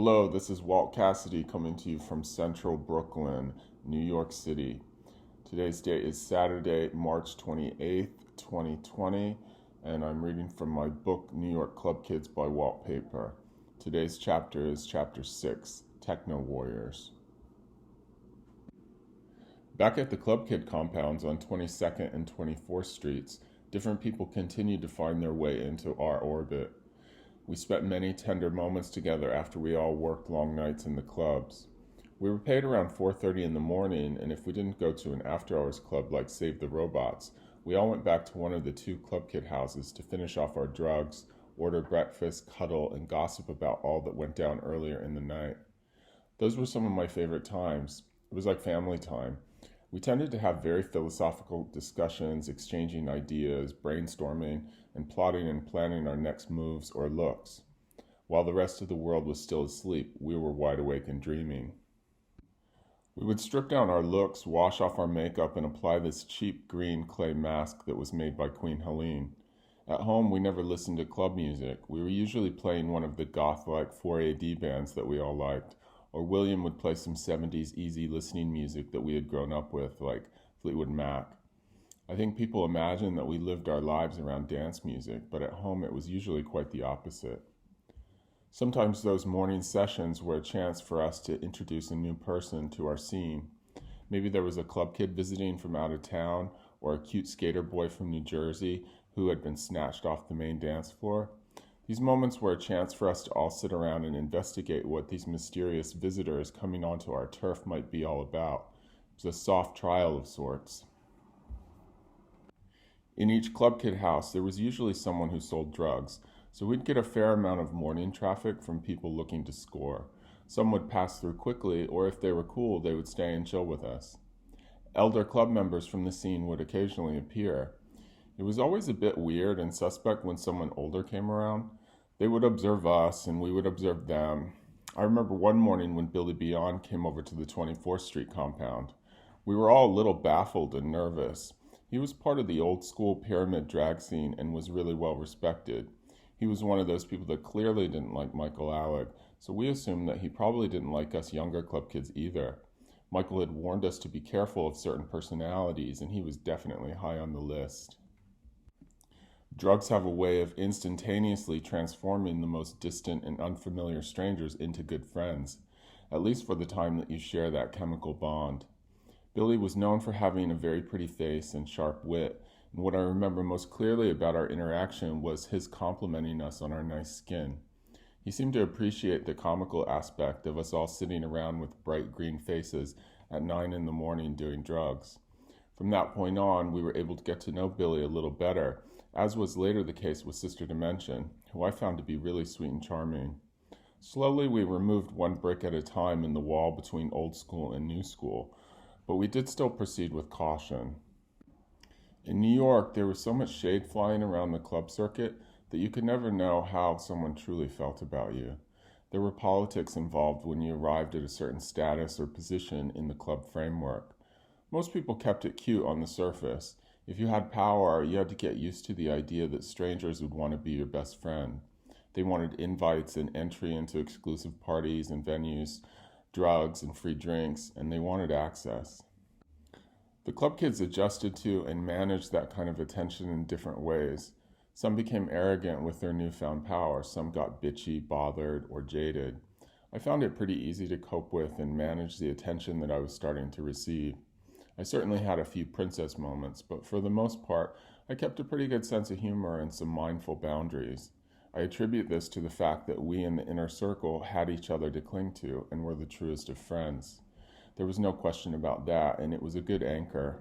Hello, this is Walt Cassidy coming to you from Central Brooklyn, New York City. Today's date is Saturday, March 28th, 2020, and I'm reading from my book, New York Club Kids by Waltpaper. Today's chapter is Chapter 6, Techno Warriors. Back at the Club Kid compounds on 22nd and 24th Streets, different people continued to find their way into our orbit. We spent many tender moments together after we all worked long nights in the clubs. We were paid around 4:30 in the morning, and if we didn't go to an after-hours club like Save the Robots, we all went back to one of the two Club Kid houses to finish off our drugs, order breakfast, cuddle, and gossip about all that went down earlier in the night. Those were some of my favorite times. It was like family time. We tended to have very philosophical discussions, exchanging ideas, brainstorming, and plotting and planning our next moves or looks. While the rest of the world was still asleep, we were wide awake and dreaming. We would strip down our looks, wash off our makeup, and apply this cheap green clay mask that was made by Queen Helene. At home, we never listened to club music. We were usually playing one of the goth-like 4AD bands that we all liked, or William would play some 70s easy listening music that we had grown up with, like Fleetwood Mac. I think people imagine that we lived our lives around dance music, but at home it was usually quite the opposite. Sometimes those morning sessions were a chance for us to introduce a new person to our scene. Maybe there was a club kid visiting from out of town, or a cute skater boy from New Jersey who had been snatched off the main dance floor. These moments were a chance for us to all sit around and investigate what these mysterious visitors coming onto our turf might be all about. It was a soft trial of sorts. In each Club Kid house, there was usually someone who sold drugs, so we'd get a fair amount of morning traffic from people looking to score. Some would pass through quickly, or if they were cool, they would stay and chill with us. Elder club members from the scene would occasionally appear. It was always a bit weird and suspect when someone older came around. They would observe us, and we would observe them. I remember one morning when Billy Beyond came over to the 24th Street compound. We were all a little baffled and nervous. He was part of the old school pyramid drag scene and was really well respected. He was one of those people that clearly didn't like Michael Alec, so we assumed that he probably didn't like us younger club kids either. Michael had warned us to be careful of certain personalities, and he was definitely high on the list. Drugs have a way of instantaneously transforming the most distant and unfamiliar strangers into good friends, at least for the time that you share that chemical bond. Billy was known for having a very pretty face and sharp wit, and what I remember most clearly about our interaction was his complimenting us on our nice skin. He seemed to appreciate the comical aspect of us all sitting around with bright green faces at 9 in the morning doing drugs. From that point on, we were able to get to know Billy a little better, as was later the case with Sister Dimension, who I found to be really sweet and charming. Slowly, we removed one brick at a time in the wall between old school and new school, but we did still proceed with caution. In New York, there was so much shade flying around the club circuit that you could never know how someone truly felt about you. There were politics involved when you arrived at a certain status or position in the club framework. Most people kept it cute on the surface. If you had power, you had to get used to the idea that strangers would want to be your best friend. They wanted invites and entry into exclusive parties and venues, drugs and free drinks, and they wanted access. The club kids adjusted to and managed that kind of attention in different ways. Some became arrogant with their newfound power. Some got bitchy, bothered, or jaded. I found it pretty easy to cope with and manage the attention that I was starting to receive. I certainly had a few princess moments, but for the most part, I kept a pretty good sense of humor and some mindful boundaries. I attribute this to the fact that we in the inner circle had each other to cling to and were the truest of friends. There was no question about that, and it was a good anchor.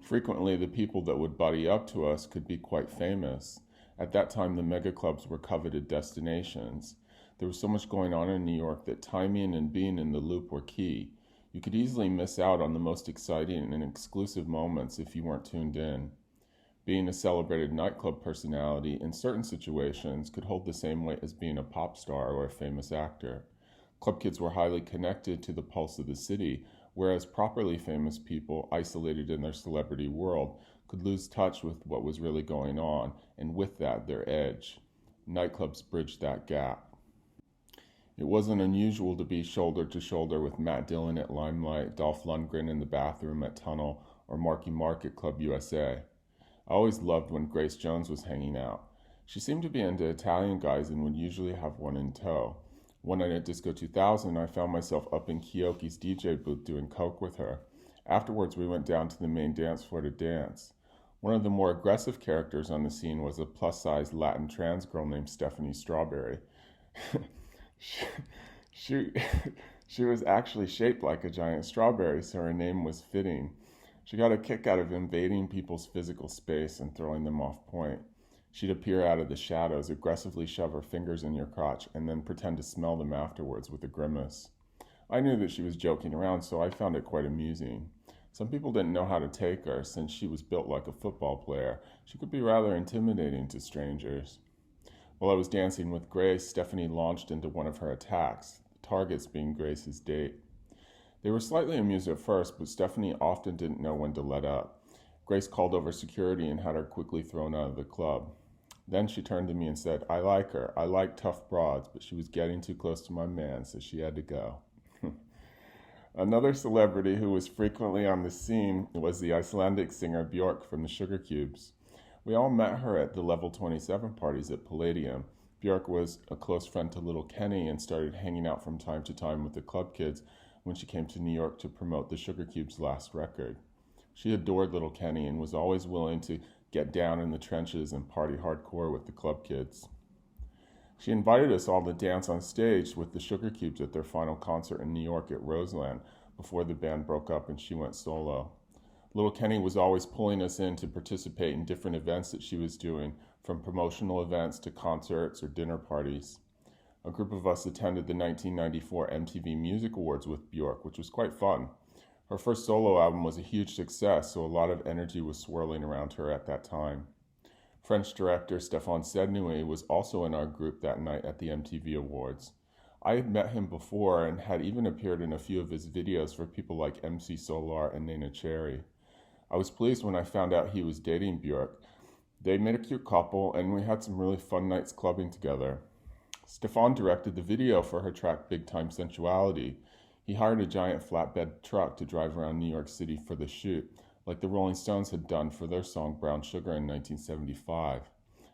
Frequently, the people that would buddy up to us could be quite famous. At that time, the mega clubs were coveted destinations. There was so much going on in New York that timing and being in the loop were key. You could easily miss out on the most exciting and exclusive moments if you weren't tuned in. Being a celebrated nightclub personality in certain situations could hold the same weight as being a pop star or a famous actor. Club kids were highly connected to the pulse of the city, whereas properly famous people, isolated in their celebrity world, could lose touch with what was really going on, and with that, their edge. Nightclubs bridged that gap. It wasn't unusual to be shoulder to shoulder with Matt Dillon at Limelight, Dolph Lundgren in the bathroom at Tunnel, or Marky Mark at Club USA. I always loved when Grace Jones was hanging out. She seemed to be into Italian guys and would usually have one in tow. One night at Disco 2000, I found myself up in Kyoki's DJ booth doing coke with her. Afterwards, we went down to the main dance floor to dance. One of the more aggressive characters on the scene was a plus-size Latin trans girl named Stephanie Strawberry. she, she was actually shaped like a giant strawberry, so her name was fitting. She got a kick out of invading people's physical space and throwing them off point. She'd appear out of the shadows, aggressively shove her fingers in your crotch, and then pretend to smell them afterwards with a grimace. I knew that she was joking around, so I found it quite amusing. Some people didn't know how to take her, since she was built like a football player. She could be rather intimidating to strangers. While I was dancing with Grace, Stephanie launched into one of her attacks, the targets being Grace's date. They were slightly amused at first, but Stephanie often didn't know when to let up. Grace called over security and had her quickly thrown out of the club. Then she turned to me and said, "I like her. I like tough broads, but she was getting too close to my man, so she had to go." Another celebrity who was frequently on the scene was the Icelandic singer Björk from the Sugar Cubes. We all met her at the Level 27 parties at Palladium. Björk was a close friend to Little Kenny and started hanging out from time to time with the club kids when she came to New York to promote the Sugar Cubes' last record. She adored Little Kenny and was always willing to get down in the trenches and party hardcore with the club kids. She invited us all to dance on stage with the Sugar Cubes at their final concert in New York at Roseland before the band broke up and she went solo. Little Kenny was always pulling us in to participate in different events that she was doing, from promotional events to concerts or dinner parties. A group of us attended the 1994 MTV Music Awards with Björk, which was quite fun. Her first solo album was a huge success, so a lot of energy was swirling around her at that time. French director Stéphane Sednouy was also in our group that night at the MTV Awards. I had met him before and had even appeared in a few of his videos for people like MC Solar and Nena Cherry. I was pleased when I found out he was dating Björk. They made a cute couple, and we had some really fun nights clubbing together. Stéphane directed the video for her track Big Time Sensuality. He hired a giant flatbed truck to drive around New York City for the shoot, like the Rolling Stones had done for their song Brown Sugar in 1975.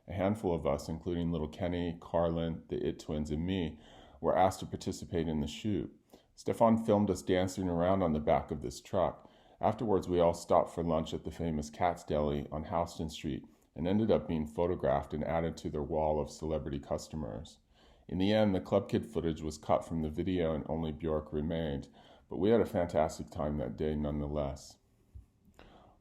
A handful of us, including Little Kenny, Carlin, the It Twins, and me, were asked to participate in the shoot. Stéphane filmed us dancing around on the back of this truck. Afterwards, we all stopped for lunch at the famous Cat's Deli on Houston Street and ended up being photographed and added to their wall of celebrity customers. In the end, the club kid footage was cut from the video and only Björk remained, but we had a fantastic time that day nonetheless.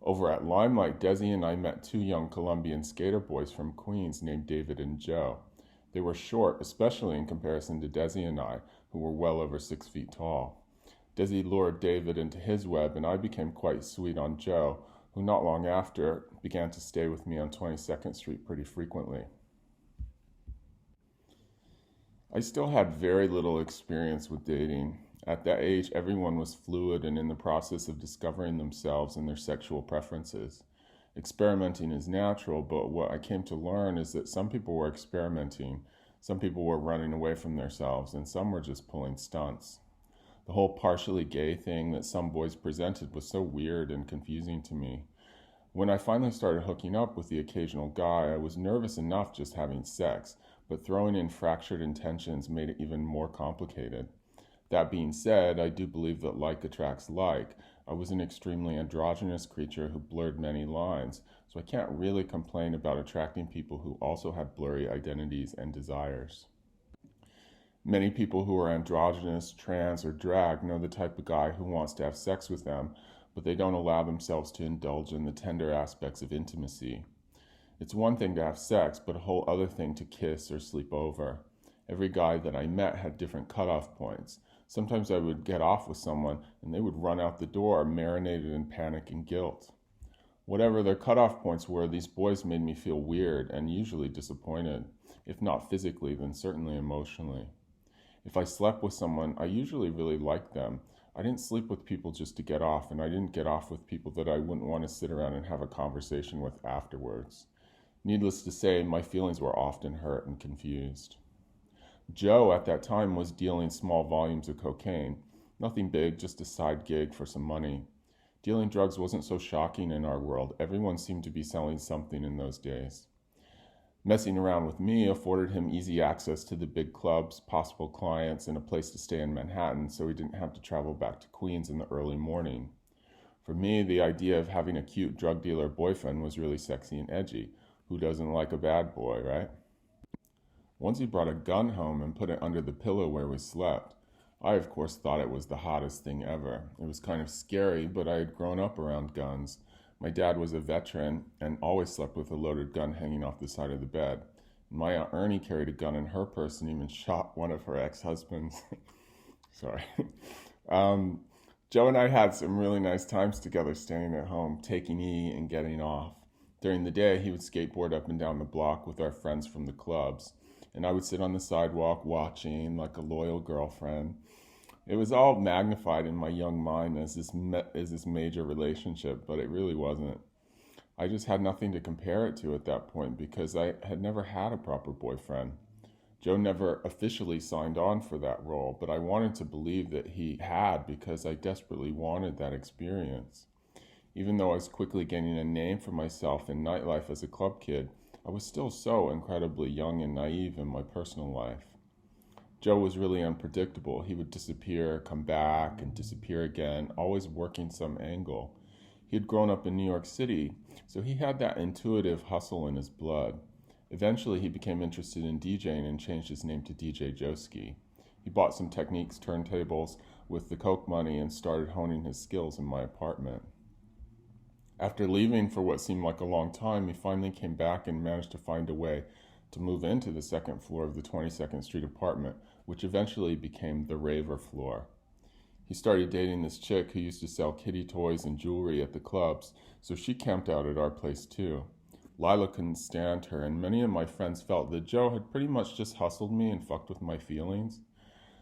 Over at Limelight, Desi and I met two young Colombian skater boys from Queens named David and Joe. They were short, especially in comparison to Desi and I, who were well over 6 feet tall. Desi lured David into his web, and I became quite sweet on Joe, who not long after began to stay with me on 22nd Street pretty frequently. I still had very little experience with dating. At that age, everyone was fluid and in the process of discovering themselves and their sexual preferences. Experimenting is natural, but what I came to learn is that some people were experimenting, some people were running away from themselves, and some were just pulling stunts. The whole partially gay thing that some boys presented was so weird and confusing to me. When I finally started hooking up with the occasional guy, I was nervous enough just having sex, but throwing in fractured intentions made it even more complicated. That being said, I do believe that like attracts like. I was an extremely androgynous creature who blurred many lines, so I can't really complain about attracting people who also had blurry identities and desires. Many people who are androgynous, trans, or drag know the type of guy who wants to have sex with them, but they don't allow themselves to indulge in the tender aspects of intimacy. It's one thing to have sex, but a whole other thing to kiss or sleep over. Every guy that I met had different cutoff points. Sometimes I would get off with someone, and they would run out the door, marinated in panic and guilt. Whatever their cutoff points were, these boys made me feel weird and usually disappointed. If not physically, then certainly emotionally. If I slept with someone, I usually really liked them. I didn't sleep with people just to get off, and I didn't get off with people that I wouldn't want to sit around and have a conversation with afterwards. Needless to say, my feelings were often hurt and confused. Joe at that time was dealing small volumes of cocaine. Nothing big, just a side gig for some money. Dealing drugs wasn't so shocking in our world. Everyone seemed to be selling something in those days. Messing around with me afforded him easy access to the big clubs, possible clients, and a place to stay in Manhattan so he didn't have to travel back to Queens in the early morning. For me, the idea of having a cute drug dealer boyfriend was really sexy and edgy. Who doesn't like a bad boy, right? Once he brought a gun home and put it under the pillow where we slept. I, of course, thought it was the hottest thing ever. It was kind of scary, but I had grown up around guns. My dad was a veteran and always slept with a loaded gun hanging off the side of the bed. My Aunt Ernie carried a gun in her purse and even shot one of her ex-husbands. Sorry. Joe and I had some really nice times together staying at home, taking E and getting off. During the day, he would skateboard up and down the block with our friends from the clubs, and I would sit on the sidewalk watching like a loyal girlfriend. It was all magnified in my young mind as this major relationship, but it really wasn't. I just had nothing to compare it to at that point because I had never had a proper boyfriend. Joe never officially signed on for that role, but I wanted to believe that he had because I desperately wanted that experience. Even though I was quickly gaining a name for myself in nightlife as a club kid, I was still so incredibly young and naive in my personal life. Joe was really unpredictable. He would disappear, come back, and disappear again, always working some angle. He had grown up in New York City, so he had that intuitive hustle in his blood. Eventually, he became interested in DJing and changed his name to DJ Joski. He bought some Techniques turntables with the coke money and started honing his skills in my apartment. After leaving for what seemed like a long time, he finally came back and managed to find a way to move into the second floor of the 22nd Street apartment, which eventually became the raver floor. He started dating this chick who used to sell kitty toys and jewelry at the clubs, so she camped out at our place too. Lila couldn't stand her, and many of my friends felt that Joe had pretty much just hustled me and fucked with my feelings.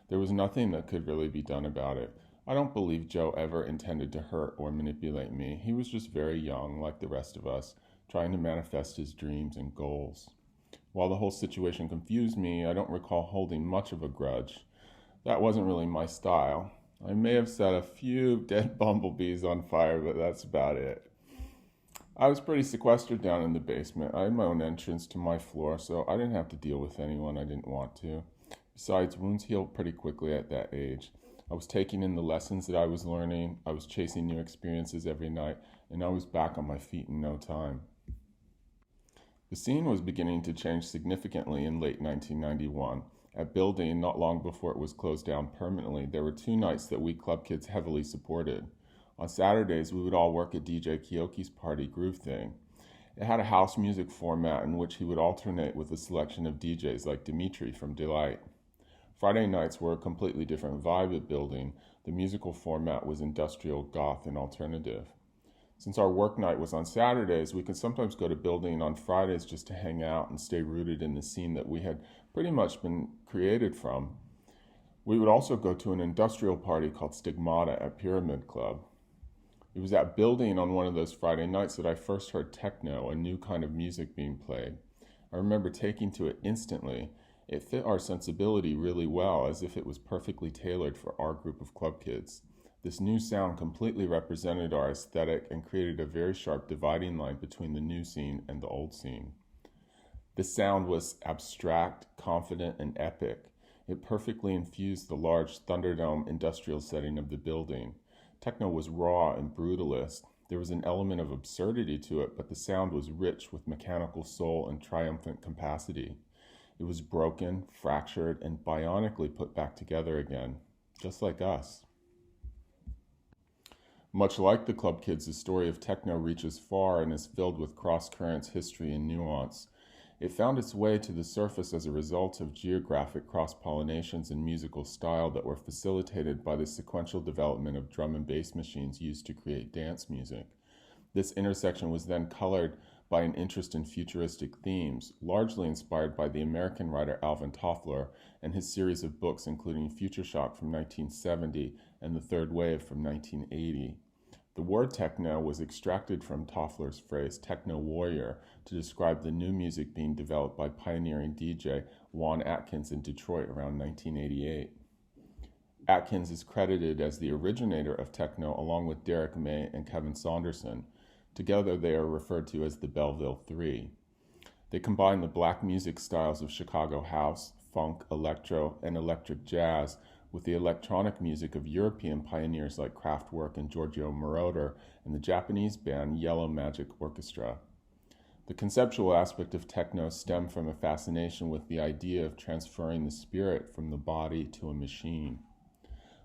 There was nothing that could really be done about it. I don't believe Joe ever intended to hurt or manipulate me. He was just very young, like the rest of us, trying to manifest his dreams and goals. While the whole situation confused me, I don't recall holding much of a grudge. That wasn't really my style. I may have set a few dead bumblebees on fire, but that's about it. I was pretty sequestered down in the basement. I had my own entrance to my floor, so I didn't have to deal with anyone I didn't want to. Besides, wounds healed pretty quickly at that age. I was taking in the lessons that I was learning, I was chasing new experiences every night, and I was back on my feet in no time. The scene was beginning to change significantly in late 1991. At Building, not long before it was closed down permanently, there were two nights that we club kids heavily supported. On Saturdays, we would all work at DJ Kyoki's party Groove Thing. It had a house music format in which he would alternate with a selection of DJs like Dimitri from deee-lite. Friday nights were a completely different vibe at Building. The musical format was industrial, goth, and alternative. Since our work night was on Saturdays, we could sometimes go to Building on Fridays just to hang out and stay rooted in the scene that we had pretty much been created from. We would also go to an industrial party called Stigmata at Pyramid Club. It was at Building on one of those Friday nights that I first heard techno, a new kind of music being played. I remember taking to it instantly. It fit our sensibility really well, as if it was perfectly tailored for our group of club kids. This new sound completely represented our aesthetic and created a very sharp dividing line between the new scene and the old scene. The sound was abstract, confident, and epic. It perfectly infused the large Thunderdome industrial setting of the Building. Techno was raw and brutalist. There was an element of absurdity to it, but the sound was rich with mechanical soul and triumphant capacity. It was broken, fractured, and bionically put back together again, just like us. Much like the club kids, the story of techno reaches far and is filled with cross-currents, history, and nuance. It found its way to the surface as a result of geographic cross-pollinations in musical style that were facilitated by the sequential development of drum and bass machines used to create dance music. This intersection was then colored by an interest in futuristic themes, largely inspired by the American writer Alvin Toffler and his series of books including Future Shock from 1970 and The Third Wave from 1980. The word techno was extracted from Toffler's phrase techno warrior to describe the new music being developed by pioneering DJ Juan Atkins in Detroit around 1988. Atkins is credited as the originator of techno along with Derek May and Kevin Saunderson. Together they are referred to as the Belleville Three. They combine the black music styles of Chicago house, funk, electro, and electric jazz with the electronic music of European pioneers like Kraftwerk and Giorgio Moroder and the Japanese band Yellow Magic Orchestra. The conceptual aspect of techno stemmed from a fascination with the idea of transferring the spirit from the body to a machine.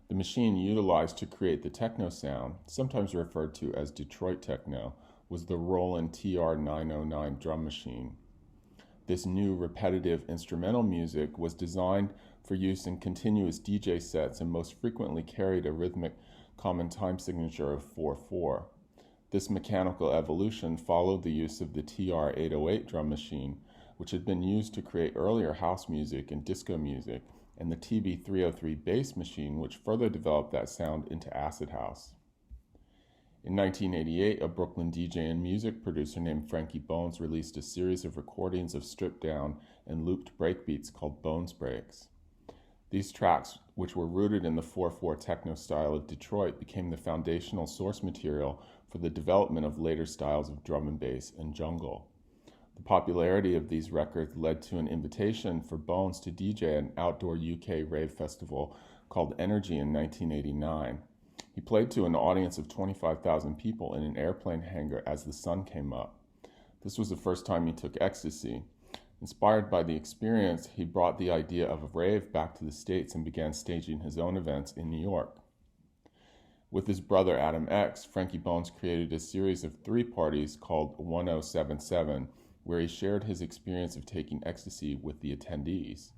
The machine utilized to create the techno sound, sometimes referred to as Detroit techno, was the Roland TR-909 drum machine. This new repetitive instrumental music was designed for use in continuous DJ sets and most frequently carried a rhythmic common time signature of 4/4. This mechanical evolution followed the use of the TR-808 drum machine, which had been used to create earlier house music and disco music, and the TB-303 bass machine, which further developed that sound into acid house. In 1988, a Brooklyn DJ and music producer named Frankie Bones released a series of recordings of stripped-down and looped breakbeats called Bones Breaks. These tracks, which were rooted in the 4/4 techno style of Detroit, became the foundational source material for the development of later styles of drum and bass and jungle. The popularity of these records led to an invitation for Bones to DJ at an outdoor UK rave festival called Energy in 1989. He played to an audience of 25,000 people in an airplane hangar as the sun came up. This was the first time he took ecstasy. Inspired by the experience, he brought the idea of a rave back to the States and began staging his own events in New York. With his brother Adam X, Frankie Bones created a series of 3 parties called 1077, where he shared his experience of taking ecstasy with the attendees.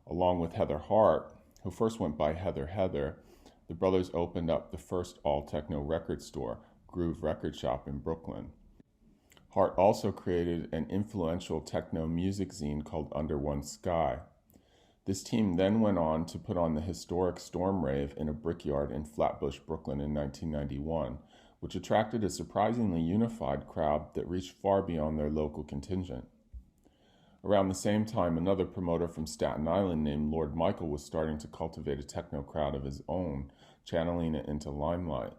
Along with Heather Hart, who first went by Heather, the brothers opened up the first all-techno record store, Groove Record Shop in Brooklyn. Hart also created an influential techno music zine called Under One Sky. This team then went on to put on the historic Storm Rave in a brickyard in Flatbush, Brooklyn in 1991, which attracted a surprisingly unified crowd that reached far beyond their local contingent. Around the same time, another promoter from Staten Island named Lord Michael was starting to cultivate a techno crowd of his own, channeling it into Limelight.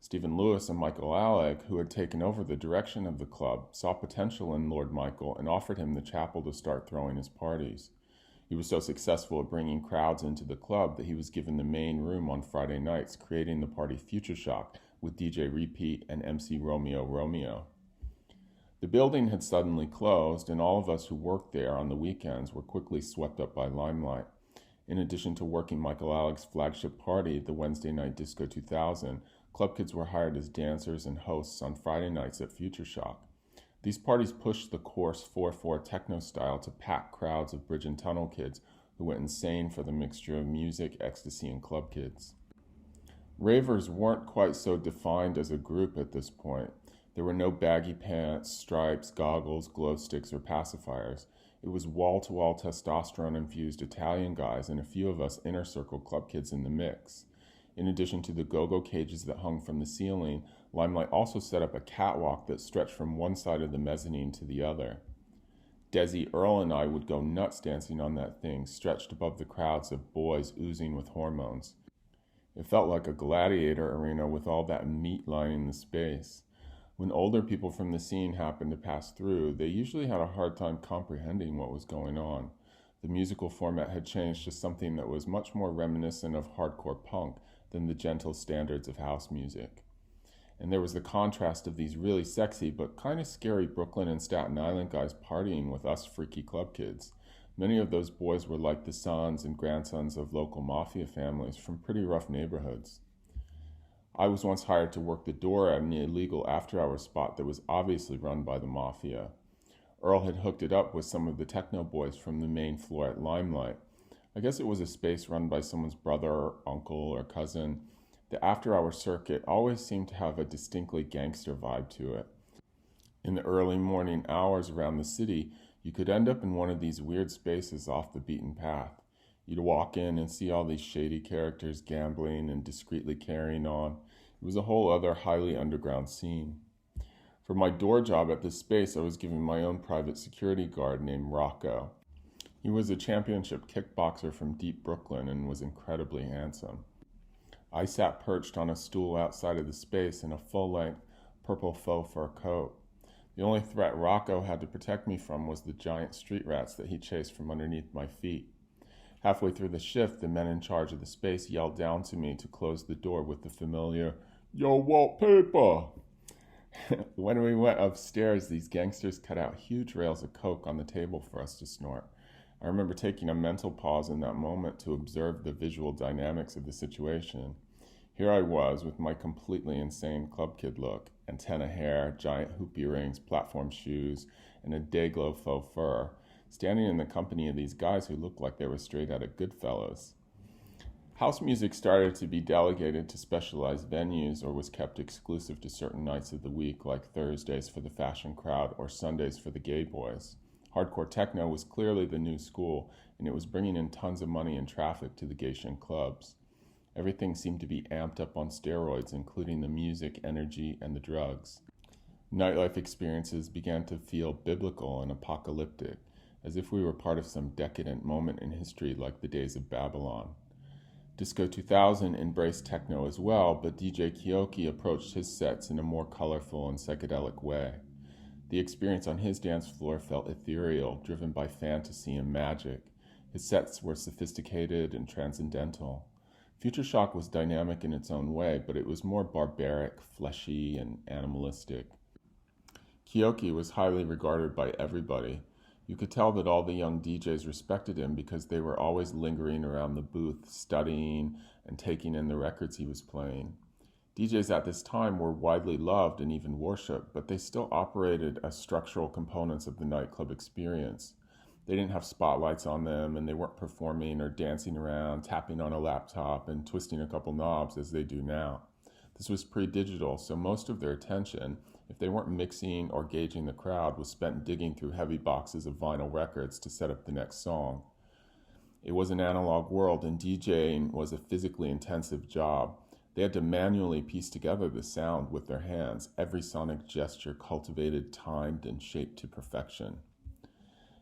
Stephen Lewis and Michael Alec, who had taken over the direction of the club, saw potential in Lord Michael and offered him the chapel to start throwing his parties. He was so successful at bringing crowds into the club that he was given the main room on Friday nights, creating the party Future Shock with DJ Repeat and MC Romeo. The building had suddenly closed, and all of us who worked there on the weekends were quickly swept up by Limelight. In addition to working Michael Alec's flagship party, the Wednesday Night Disco 2000, club kids were hired as dancers and hosts on Friday nights at Future Shock. These parties pushed the coarse 4/4 techno style to packed crowds of bridge and tunnel kids who went insane for the mixture of music, ecstasy, and club kids. Ravers weren't quite so defined as a group at this point. There were no baggy pants, stripes, goggles, glow sticks, or pacifiers. It was wall-to-wall testosterone-infused Italian guys and a few of us inner-circle club kids in the mix. In addition to the go-go cages that hung from the ceiling, Limelight also set up a catwalk that stretched from one side of the mezzanine to the other. Desi, Earl, and I would go nuts dancing on that thing, stretched above the crowds of boys oozing with hormones. It felt like a gladiator arena with all that meat lining the space. When older people from the scene happened to pass through, they usually had a hard time comprehending what was going on. The musical format had changed to something that was much more reminiscent of hardcore punk than the gentle standards of house music. And there was the contrast of these really sexy but kind of scary Brooklyn and Staten Island guys partying with us freaky club kids. Many of those boys were like the sons and grandsons of local mafia families from pretty rough neighborhoods. I was once hired to work the door at an illegal after-hours spot that was obviously run by the mafia. Earl had hooked it up with some of the techno boys from the main floor at Limelight. I guess it was a space run by someone's brother or uncle or cousin. The after-hour circuit always seemed to have a distinctly gangster vibe to it. In the early morning hours around the city, you could end up in one of these weird spaces off the beaten path. You'd walk in and see all these shady characters gambling and discreetly carrying on. It was a whole other highly underground scene. For my door job at this space, I was given my own private security guard named Rocco. He was a championship kickboxer from deep Brooklyn and was incredibly handsome. I sat perched on a stool outside of the space in a full-length purple faux fur coat. The only threat Rocco had to protect me from was the giant street rats that he chased from underneath my feet. Halfway through the shift, the men in charge of the space yelled down to me to close the door with the familiar, "Yo, Waltpaper!" When we went upstairs, these gangsters cut out huge rails of coke on the table for us to snort. I remember taking a mental pause in that moment to observe the visual dynamics of the situation. Here I was with my completely insane club kid look, antenna hair, giant hoop earrings, platform shoes, and a Dayglow faux fur, standing in the company of these guys who looked like they were straight out of Goodfellas. House music started to be delegated to specialized venues or was kept exclusive to certain nights of the week, like Thursdays for the fashion crowd or Sundays for the gay boys. Hardcore techno was clearly the new school, and it was bringing in tons of money and traffic to the Gatian clubs. Everything seemed to be amped up on steroids, including the music, energy, and the drugs. Nightlife experiences began to feel biblical and apocalyptic, as if we were part of some decadent moment in history like the days of Babylon. Disco 2000 embraced techno as well, but DJ Kyoki approached his sets in a more colorful and psychedelic way. The experience on his dance floor felt ethereal, driven by fantasy and magic. His sets were sophisticated and transcendental. Future Shock was dynamic in its own way, but it was more barbaric, fleshy, and animalistic. Kyoki was highly regarded by everybody. You could tell that all the young DJs respected him because they were always lingering around the booth, studying and taking in the records he was playing. DJs at this time were widely loved and even worshipped, but they still operated as structural components of the nightclub experience. They didn't have spotlights on them, and they weren't performing or dancing around, tapping on a laptop and twisting a couple knobs as they do now. This was pre-digital, so most of their attention, if they weren't mixing or gauging the crowd, was spent digging through heavy boxes of vinyl records to set up the next song. It was an analog world, and DJing was a physically intensive job. They had to manually piece together the sound with their hands, every sonic gesture cultivated, timed, and shaped to perfection.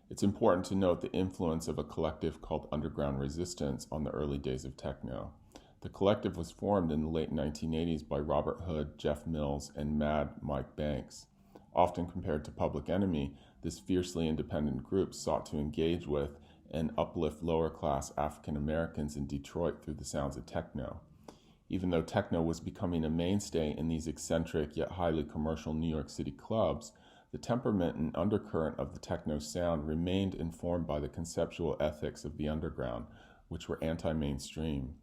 It's important to note the influence of a collective called Underground Resistance on the early days of techno. The collective was formed in the late 1980s by Robert Hood, Jeff Mills, and Mad Mike Banks. Often compared to Public Enemy, this fiercely independent group sought to engage with and uplift lower-class African Americans in Detroit through the sounds of techno. Even though techno was becoming a mainstay in these eccentric yet highly commercial New York City clubs, the temperament and undercurrent of the techno sound remained informed by the conceptual ethics of the underground, which were anti-mainstream.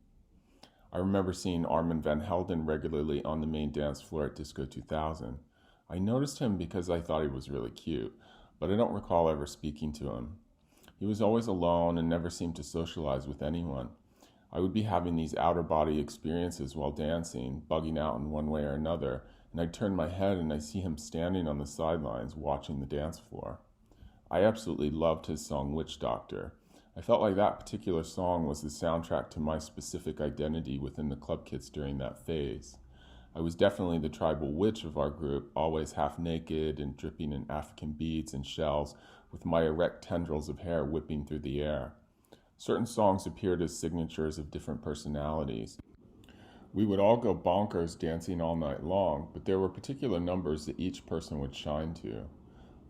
I remember seeing Armin van Helden regularly on the main dance floor at Disco 2000. I noticed him because I thought he was really cute, but I don't recall ever speaking to him. He was always alone and never seemed to socialize with anyone. I would be having these outer-body experiences while dancing, bugging out in one way or another, and I'd turn my head and I'd see him standing on the sidelines watching the dance floor. I absolutely loved his song Witch Doctor. I felt like that particular song was the soundtrack to my specific identity within the club kids during that phase. I was definitely the tribal witch of our group, always half naked and dripping in African beads and shells, with my erect tendrils of hair whipping through the air. Certain songs appeared as signatures of different personalities. We would all go bonkers dancing all night long, but there were particular numbers that each person would shine to.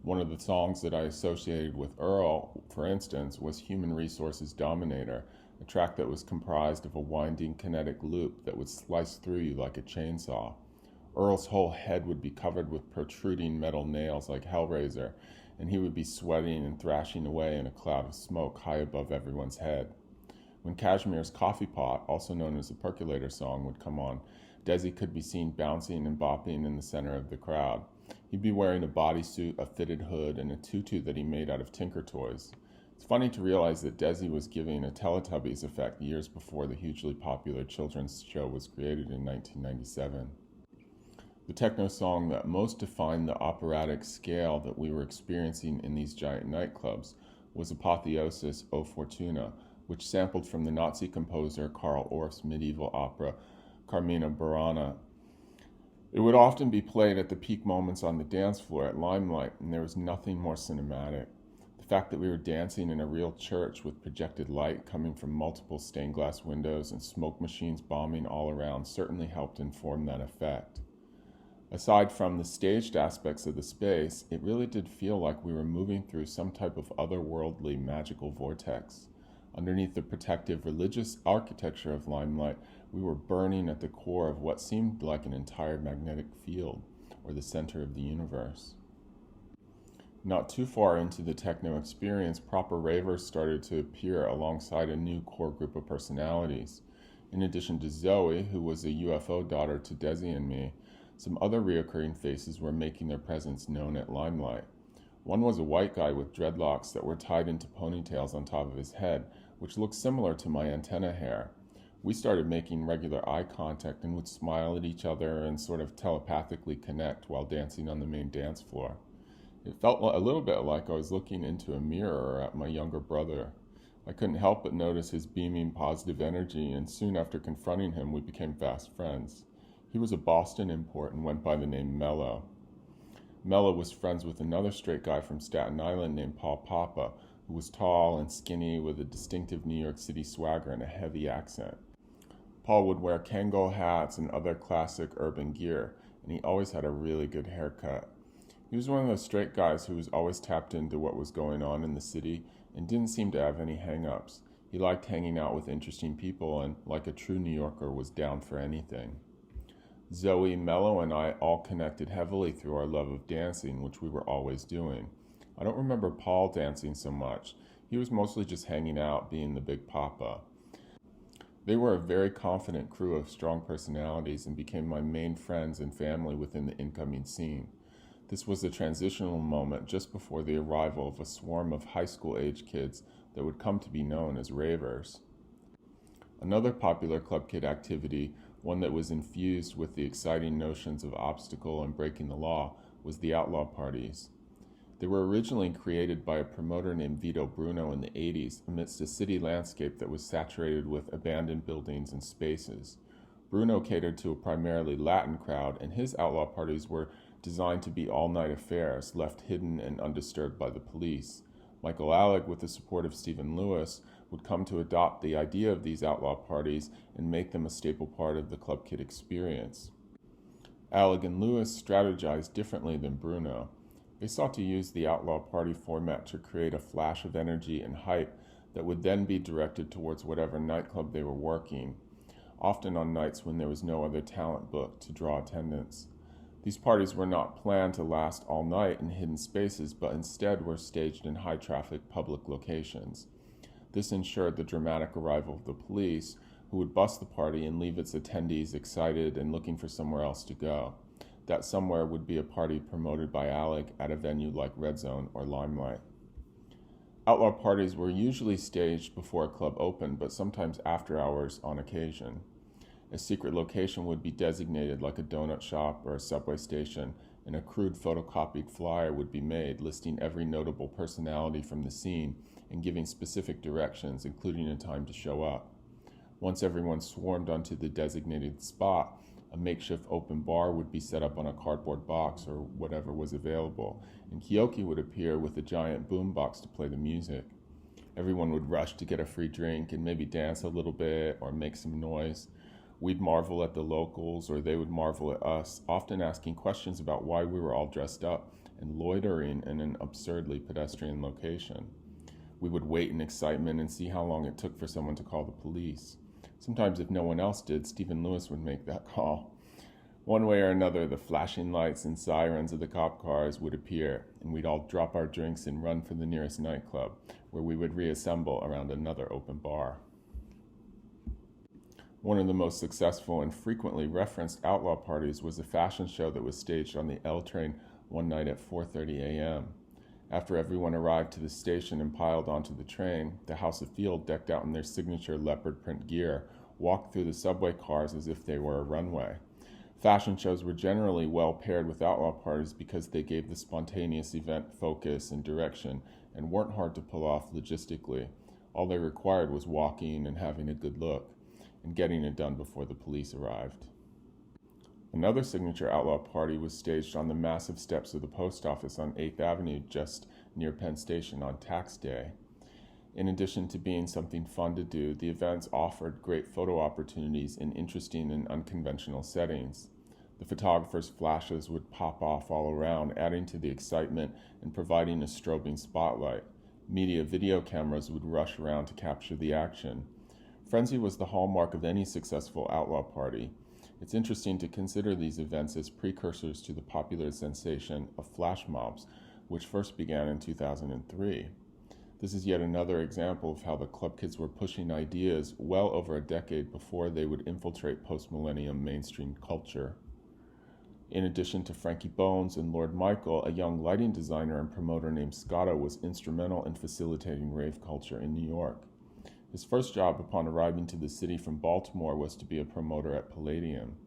One of the songs that I associated with Earl, for instance, was Human Resources Dominator, a track that was comprised of a winding kinetic loop that would slice through you like a chainsaw. Earl's whole head would be covered with protruding metal nails like Hellraiser, and he would be sweating and thrashing away in a cloud of smoke high above everyone's head. When Kashmir's Coffee Pot, also known as the Percolator song, would come on, Desi could be seen bouncing and bopping in the center of the crowd. He'd be wearing a bodysuit, a fitted hood, and a tutu that he made out of Tinker Toys. It's funny to realize that Desi was giving a Teletubbies effect years before the hugely popular children's show was created in 1997. The techno song that most defined the operatic scale that we were experiencing in these giant nightclubs was Apotheosis O Fortuna, which sampled from the Nazi composer Karl Orff's medieval opera Carmina Burana. It would often be played at the peak moments on the dance floor at Limelight, and there was nothing more cinematic. The fact that we were dancing in a real church with projected light coming from multiple stained glass windows and smoke machines bombing all around certainly helped inform that effect. Aside from the staged aspects of the space, it really did feel like we were moving through some type of otherworldly magical vortex. Underneath the protective religious architecture of Limelight, we were burning at the core of what seemed like an entire magnetic field, or the center of the universe. Not too far into the techno experience, proper ravers started to appear alongside a new core group of personalities. In addition to Zoe, who was a UFO daughter to Desi and me, some other reoccurring faces were making their presence known at Limelight. One was a white guy with dreadlocks that were tied into ponytails on top of his head, which looked similar to my antenna hair. We started making regular eye contact and would smile at each other and sort of telepathically connect while dancing on the main dance floor. It felt a little bit like I was looking into a mirror at my younger brother. I couldn't help but notice his beaming positive energy, and soon after confronting him, we became fast friends. He was a Boston import and went by the name Mello. Mello was friends with another straight guy from Staten Island named Paul Papa, who was tall and skinny with a distinctive New York City swagger and a heavy accent. Paul would wear Kangol hats and other classic urban gear, and he always had a really good haircut. He was one of those straight guys who was always tapped into what was going on in the city and didn't seem to have any hang-ups. He liked hanging out with interesting people and, like a true New Yorker, was down for anything. Zoe, Mello, and I all connected heavily through our love of dancing, which we were always doing. I don't remember Paul dancing so much. He was mostly just hanging out, being the big papa. They were a very confident crew of strong personalities and became my main friends and family within the incoming scene. This was a transitional moment just before the arrival of a swarm of high school-age kids that would come to be known as ravers. Another popular club kid activity, one that was infused with the exciting notions of obstacle and breaking the law, was the Outlaw Parties. They were originally created by a promoter named Vito Bruno in the 80s amidst a city landscape that was saturated with abandoned buildings and spaces. Bruno catered to a primarily Latin crowd, and his outlaw parties were designed to be all-night affairs, left hidden and undisturbed by the police. Michael Alec, with the support of Stephen Lewis, would come to adopt the idea of these outlaw parties and make them a staple part of the club kid experience. Alec and Lewis strategized differently than Bruno. They sought to use the outlaw party format to create a flash of energy and hype that would then be directed towards whatever nightclub they were working, often on nights when there was no other talent booked to draw attendance. These parties were not planned to last all night in hidden spaces, but instead were staged in high-traffic public locations. This ensured the dramatic arrival of the police, who would bust the party and leave its attendees excited and looking for somewhere else to go. That somewhere would be a party promoted by Alec at a venue like Red Zone or Limelight. Outlaw parties were usually staged before a club opened, but sometimes after hours on occasion. A secret location would be designated, like a donut shop or a subway station, and a crude photocopied flyer would be made listing every notable personality from the scene and giving specific directions, including a time to show up. Once everyone swarmed onto the designated spot, a makeshift open bar would be set up on a cardboard box or whatever was available, and Kyoki would appear with a giant boom box to play the music. Everyone would rush to get a free drink and maybe dance a little bit or make some noise. We'd marvel at the locals, or they would marvel at us, often asking questions about why we were all dressed up and loitering in an absurdly pedestrian location. We would wait in excitement and see how long it took for someone to call the police. Sometimes if no one else did, Stephen Lewis would make that call. One way or another, the flashing lights and sirens of the cop cars would appear, and we'd all drop our drinks and run for the nearest nightclub, where we would reassemble around another open bar. One of the most successful and frequently referenced outlaw parties was a fashion show that was staged on the L train one night at 4:30 a.m. After everyone arrived to the station and piled onto the train, the House of Field, decked out in their signature leopard print gear, walked through the subway cars as if they were a runway. Fashion shows were generally well paired with outlaw parties because they gave the spontaneous event focus and direction and weren't hard to pull off logistically. All they required was walking and having a good look, and getting it done before the police arrived. Another signature outlaw party was staged on the massive steps of the post office on 8th Avenue, just near Penn Station, on Tax Day. In addition to being something fun to do, the events offered great photo opportunities in interesting and unconventional settings. The photographers' flashes would pop off all around, adding to the excitement and providing a strobing spotlight. Media video cameras would rush around to capture the action. Frenzy was the hallmark of any successful outlaw party. It's interesting to consider these events as precursors to the popular sensation of flash mobs, which first began in 2003. This is yet another example of how the club kids were pushing ideas well over a decade before they would infiltrate post-millennium mainstream culture. In addition to Frankie Bones and Lord Michael, a young lighting designer and promoter named Scotto was instrumental in facilitating rave culture in New York. His first job upon arriving to the city from Baltimore was to be a promoter at Palladium.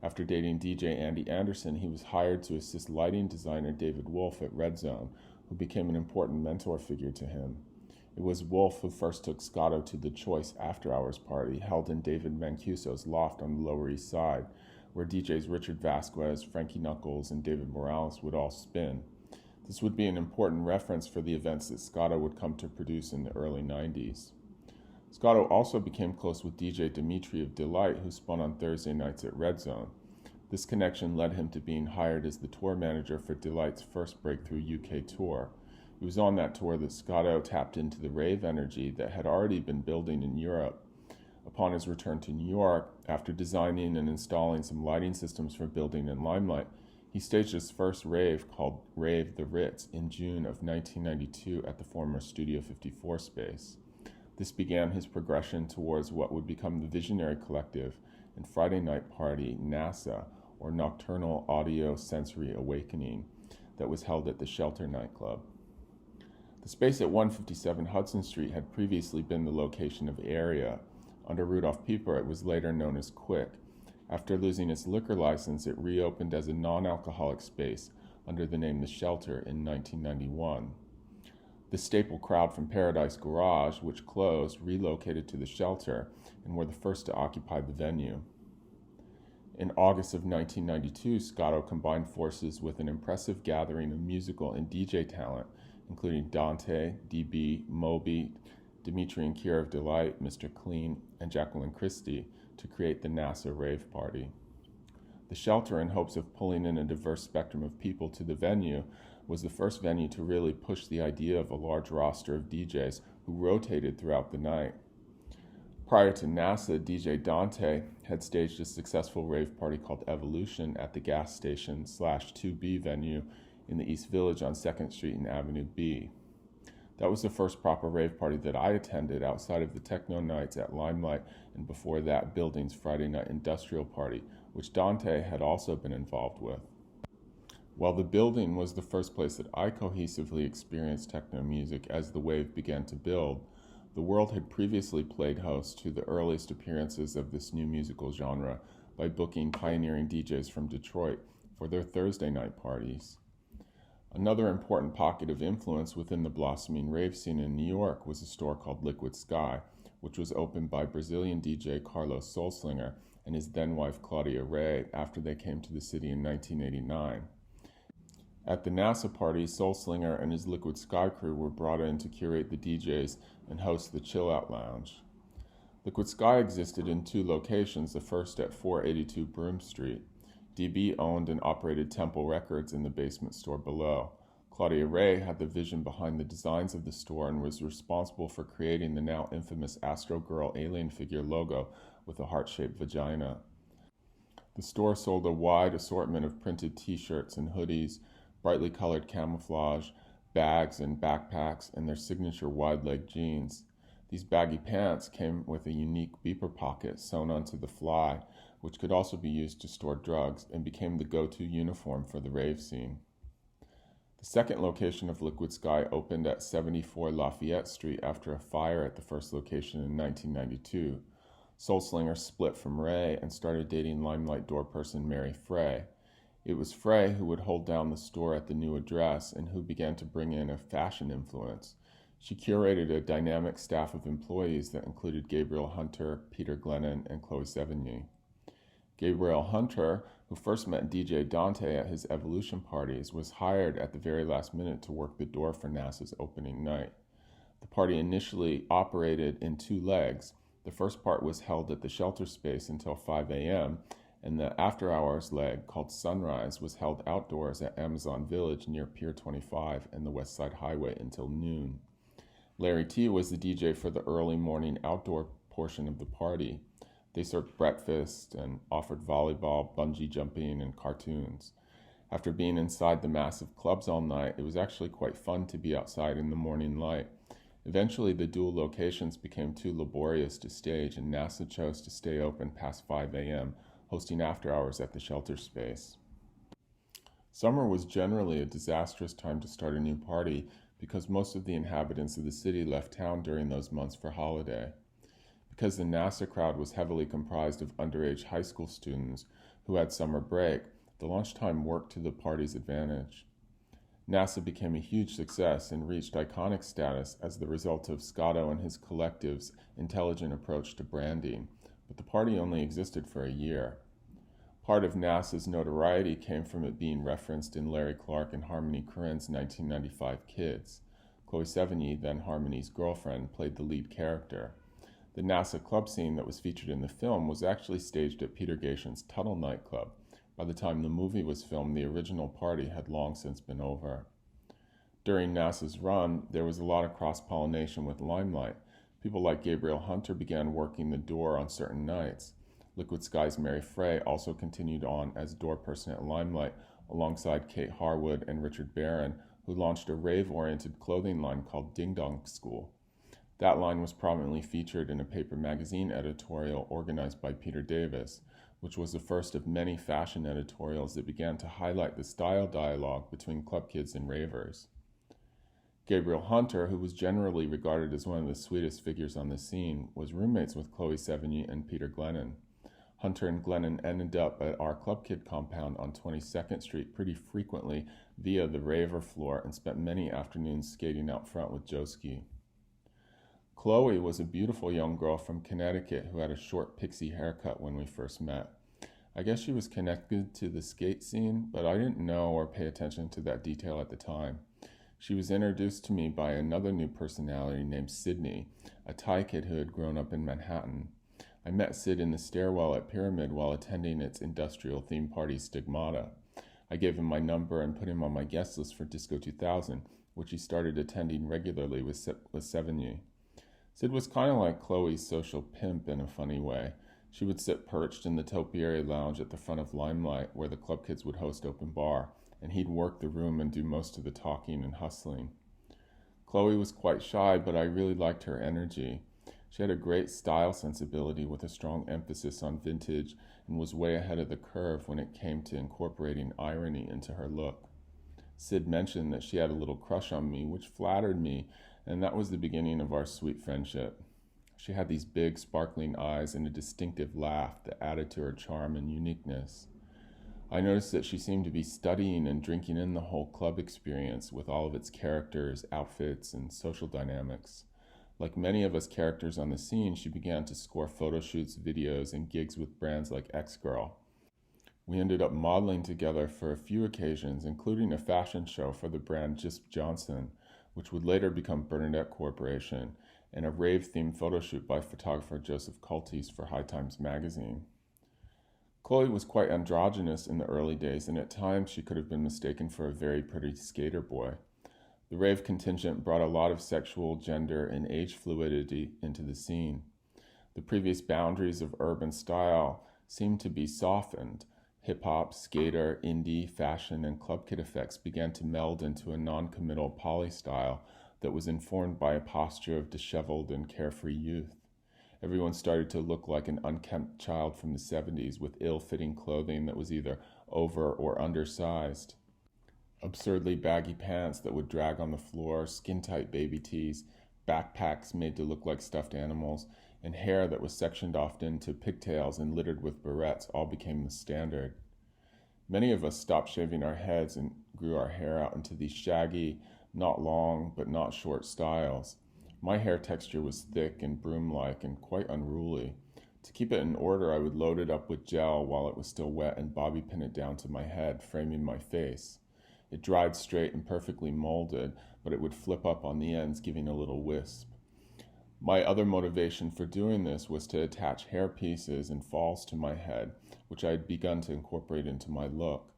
After dating DJ Andy Anderson, he was hired to assist lighting designer David Wolf at Red Zone, who became an important mentor figure to him. It was Wolf who first took Scotto to the Choice After Hours party held in David Mancuso's loft on the Lower East Side, where DJs Richard Vasquez, Frankie Knuckles, and David Morales would all spin. This would be an important reference for the events that Scotto would come to produce in the early 90s. Scotto also became close with DJ Dimitri of deee-lite, who spun on Thursday nights at Red Zone. This connection led him to being hired as the tour manager for deee-lite's first breakthrough UK tour. It was on that tour that Scotto tapped into the rave energy that had already been building in Europe. Upon his return to New York, after designing and installing some lighting systems for building in Limelight, he staged his first rave called Rave the Ritz in June of 1992 at the former Studio 54 space. This began his progression towards what would become the Visionary Collective and Friday night party NASA, or Nocturnal Audio Sensory Awakening, that was held at the Shelter nightclub. The space at 157 Hudson Street had previously been the location of Area. Under Rudolph Pieper, it was later known as Quick. After losing its liquor license, it reopened as a non-alcoholic space under the name The Shelter in 1991. The staple crowd from Paradise Garage, which closed, relocated to The Shelter and were the first to occupy the venue. In August of 1992, Scotto combined forces with an impressive gathering of musical and DJ talent, including Dante, DB, Moby, Dimitri and Kira of deee-lite, Mr. Clean, and Jacqueline Christie, to create the NASA rave party. The Shelter, in hopes of pulling in a diverse spectrum of people to the venue, was the first venue to really push the idea of a large roster of DJs who rotated throughout the night. Prior to NASA, DJ Dante had staged a successful rave party called Evolution at the gas station / 2B venue in the East Village on 2nd Street and Avenue B. That was the first proper rave party that I attended outside of the Techno nights at Limelight and before that Building's Friday night industrial party, which Dante had also been involved with. While the Building was the first place that I cohesively experienced techno music as the wave began to build, the world had previously played host to the earliest appearances of this new musical genre by booking pioneering DJs from Detroit for their Thursday night parties. Another important pocket of influence within the blossoming rave scene in New York was a store called Liquid Sky, which was opened by Brazilian DJ Carlos Solslinger and his then-wife Claudia Ray after they came to the city in 1989. At the NASA party, Solslinger and his Liquid Sky crew were brought in to curate the DJs and host the Chill Out Lounge. Liquid Sky existed in two locations, the first at 482 Broome Street. DB owned and operated Temple Records in the basement store below. Claudia Ray had the vision behind the designs of the store and was responsible for creating the now infamous Astro Girl alien figure logo with a heart-shaped vagina. The store sold a wide assortment of printed t-shirts and hoodies, brightly colored camouflage, bags and backpacks, and their signature wide-leg jeans. These baggy pants came with a unique beeper pocket sewn onto the fly, which could also be used to store drugs and became the go-to uniform for the rave scene. The second location of Liquid Sky opened at 74 Lafayette Street after a fire at the first location in 1992. Solslinger split from Ray and started dating Limelight door person Mary Frey. It was Frey who would hold down the store at the new address and who began to bring in a fashion influence. She curated a dynamic staff of employees that included Gabriel Hunter, Peter Glennon, and Chloe Sevigny. Gabriel Hunter, who first met DJ Dante at his Evolution parties, was hired at the very last minute to work the door for NASA's opening night. The party initially operated in two legs. The first part was held at the shelter space until 5 a.m., and the after-hours leg, called Sunrise, was held outdoors at Amazon Village near Pier 25 and the West Side Highway until noon. Larry T. was the DJ for the early morning outdoor portion of the party. They served breakfast and offered volleyball, bungee jumping, and cartoons. After being inside the massive clubs all night, it was actually quite fun to be outside in the morning light. Eventually, the dual locations became too laborious to stage, and NASA chose to stay open past 5 a.m., hosting after hours at the shelter space. Summer was generally a disastrous time to start a new party because most of the inhabitants of the city left town during those months for holiday. Because the NASA crowd was heavily comprised of underage high school students who had summer break, the lunchtime worked to the party's advantage. NASA became a huge success and reached iconic status as the result of Scotto and his collective's intelligent approach to branding, but the party only existed for a year. Part of NASA's notoriety came from it being referenced in Larry Clark and Harmony Korine's 1995 Kids. Chloe Sevigny, then Harmony's girlfriend, played the lead character. The NASA club scene that was featured in the film was actually staged at Peter Gation's Tuttle nightclub. By the time the movie was filmed, the original party had long since been over. During NASA's run, there was a lot of cross-pollination with Limelight. People like Gabriel Hunter began working the door on certain nights. Liquid Sky's Mary Frey also continued on as door person at Limelight alongside Kate Harwood and Richard Barron, who launched a rave-oriented clothing line called Ding Dong School. That line was prominently featured in a paper magazine editorial organized by Peter Davis, which was the first of many fashion editorials that began to highlight the style dialogue between club kids and ravers. Gabriel Hunter, who was generally regarded as one of the sweetest figures on the scene, was roommates with Chloe Sevigny and Peter Glennon. Hunter and Glennon ended up at our Club Kid compound on 22nd Street pretty frequently via the raver floor and spent many afternoons skating out front with Joski. Chloe was a beautiful young girl from Connecticut who had a short pixie haircut when we first met. I guess she was connected to the skate scene, but I didn't know or pay attention to that detail at the time. She was introduced to me by another new personality named Sydney, a Thai kid who had grown up in Manhattan. I met Sid in the stairwell at Pyramid while attending its industrial theme party Stigmata. I gave him my number and put him on my guest list for Disco 2000, which he started attending regularly with Sevigny. Sid was kind of like Chloe's social pimp in a funny way. She would sit perched in the topiary lounge at the front of Limelight, where the club kids would host open bar, and he'd work the room and do most of the talking and hustling. Chloe was quite shy, but I really liked her energy. She had a great style sensibility with a strong emphasis on vintage and was way ahead of the curve when it came to incorporating irony into her look. Sid mentioned that she had a little crush on me, which flattered me, and that was the beginning of our sweet friendship. She had these big, sparkling eyes and a distinctive laugh that added to her charm and uniqueness. I noticed that she seemed to be studying and drinking in the whole club experience with all of its characters, outfits, and social dynamics. Like many of us characters on the scene, she began to score photo shoots, videos, and gigs with brands like X-Girl. We ended up modeling together for a few occasions, including a fashion show for the brand Jisp Johnson, which would later become Bernadette Corporation, and a rave-themed photo shoot by photographer Joseph Cultis for High Times magazine. Chloe was quite androgynous in the early days, and at times she could have been mistaken for a very pretty skater boy. The rave contingent brought a lot of sexual, gender, and age fluidity into the scene. The previous boundaries of urban style seemed to be softened. Hip-hop, skater, indie, fashion, and club kid effects began to meld into a non-committal poly-style that was informed by a posture of disheveled and carefree youth. Everyone started to look like an unkempt child from the 70s with ill-fitting clothing that was either over or undersized. Absurdly baggy pants that would drag on the floor, skin-tight baby tees, backpacks made to look like stuffed animals, and hair that was sectioned off into pigtails and littered with barrettes all became the standard. Many of us stopped shaving our heads and grew our hair out into these shaggy, not long but not short styles. My hair texture was thick and broom-like and quite unruly. To keep it in order, I would load it up with gel while it was still wet and bobby pin it down to my head, framing my face. It dried straight and perfectly molded, but it would flip up on the ends, giving a little wisp. My other motivation for doing this was to attach hair pieces and falls to my head, which I had begun to incorporate into my look.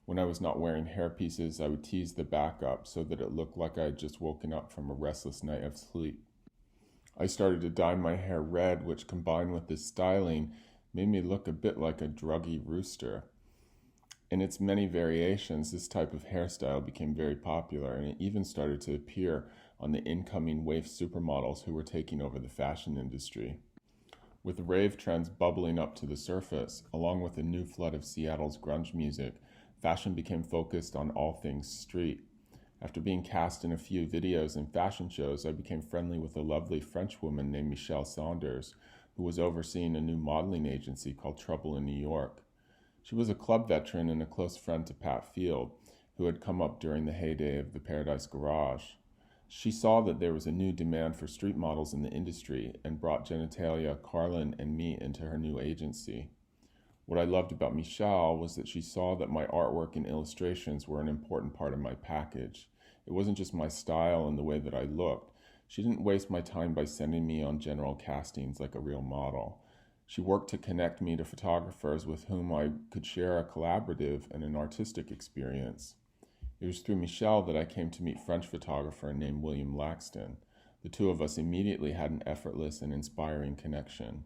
When I was not wearing hair pieces, I would tease the back up so that it looked like I had just woken up from a restless night of sleep. I started to dye my hair red, which combined with this styling made me look a bit like a druggy rooster. In its many variations, this type of hairstyle became very popular, and it even started to appear on the incoming wave supermodels who were taking over the fashion industry. With rave trends bubbling up to the surface, along with a new flood of Seattle's grunge music, fashion became focused on all things street. After being cast in a few videos and fashion shows, I became friendly with a lovely French woman named Michelle Saunders, who was overseeing a new modeling agency called Trouble in New York. She was a club veteran and a close friend to Pat Field, who had come up during the heyday of the Paradise Garage. She saw that there was a new demand for street models in the industry and brought Genitalia, Carlin, and me into her new agency. What I loved about Michelle was that she saw that my artwork and illustrations were an important part of my package. It wasn't just my style and the way that I looked. She didn't waste my time by sending me on general castings like a real model. She worked to connect me to photographers with whom I could share a collaborative and an artistic experience. It was through Michelle that I came to meet French photographer named William Laxton. The two of us immediately had an effortless and inspiring connection.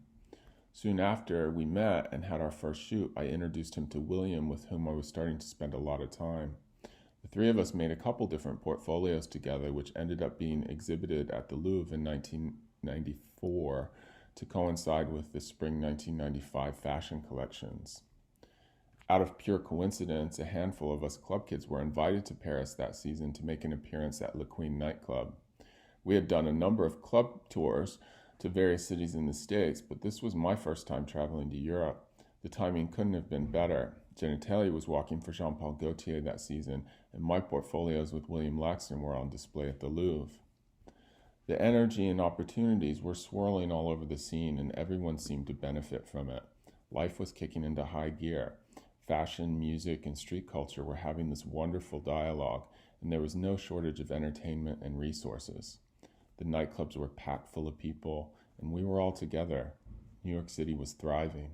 Soon after we met and had our first shoot, I introduced him to William, with whom I was starting to spend a lot of time. The three of us made a couple different portfolios together, which ended up being exhibited at the Louvre in 1994 to coincide with the spring 1995 fashion collections. Out of pure coincidence, a handful of us club kids were invited to Paris that season to make an appearance at Le Queen nightclub. We had done a number of club tours to various cities in the States, but this was my first time traveling to Europe. The timing couldn't have been better. Genitalia was walking for Jean-Paul Gaultier that season, and my portfolios with William Laxton were on display at the Louvre. The energy and opportunities were swirling all over the scene, and everyone seemed to benefit from it. Life was kicking into high gear. Fashion, music, and street culture were having this wonderful dialogue, and there was no shortage of entertainment and resources. The nightclubs were packed full of people, and we were all together. New York City was thriving.